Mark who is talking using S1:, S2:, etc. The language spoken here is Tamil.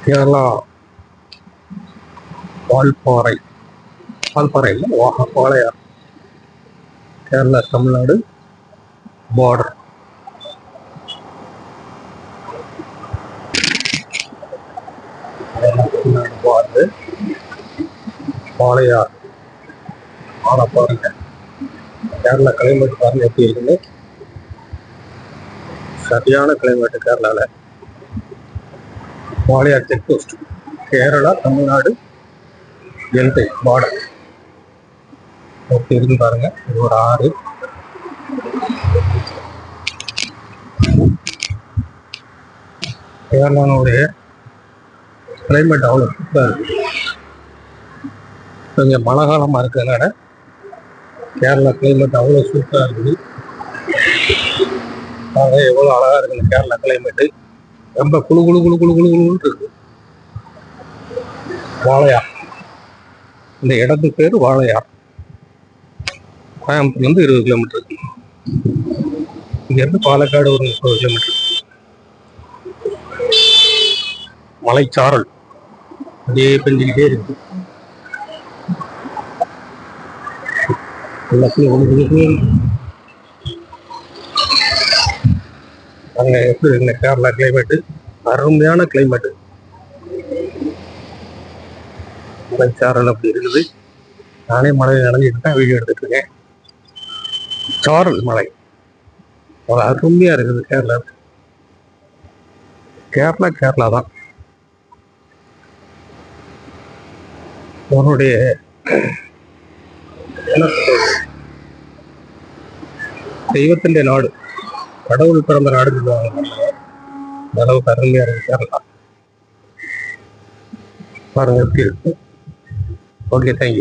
S1: கேரளா வால்பாறை, வால்பாறை இல்லை வாழையார், கேரளா தமிழ்நாடு பார்டர். தமிழ்நாடு பார்டர் வாழையார். பாருங்க கேரளா கிளைமேட் பாருங்க எப்படி இருக்குது. சரியான கிளைமேட் கேரளால. வாழையார் செக் போஸ்ட், கேரளா தமிழ்நாடு எல்லை பார்டர் எப்படி இருக்கு பாருங்க. இது ஒரு ஆறு. கேரளாவுடைய கிளைமேட் அவ்வளோ சூப்பராக இருக்கு. கொஞ்சம் மழை காலமாக இருக்கிறதுனால கேரளா கிளைமேட் அவ்வளோ சூப்பராக இருக்குது. எவ்வளோ அழகா இருக்குது கேரளா கிளைமேட்டு. ரொம்ப குழு குழு குழு குழு குழு குழுன்னு இருக்கு. வாழையார், இந்த இடத்துக்கு பேர் வாழையார். கோயம்புத்தூர்லேருந்து 20 கிலோமீட்டர், இங்கேருந்து பாலக்காடு ஒரு 30 கிலோமீட்டர். மலைச்சாரல் அப்படியே பெஞ்சிக்கிட்டே இருக்கு. அங்க எப்படி இருக்கு கேரளா கிளைமேட்டு. அருமையான கிளைமேட்டு. மலைச்சாரல் அப்படி இருக்குது. நானே மலையை நனைஞ்சிட்டு தான் வீடியோ எடுத்துட்டு இருக்கேன். சாரல் மலை அருமையா இருக்குது கேரளா. கேரளா தான். அவனுடைய தெய்வத்தின் நாடு, கடவுள் பிறந்த நாடு சொல்லுவாங்க. அந்த அளவுக்கு அருமையா இருக்கு கேரளா. பாருங்க எப்படி இருக்கு. Okay, thank you.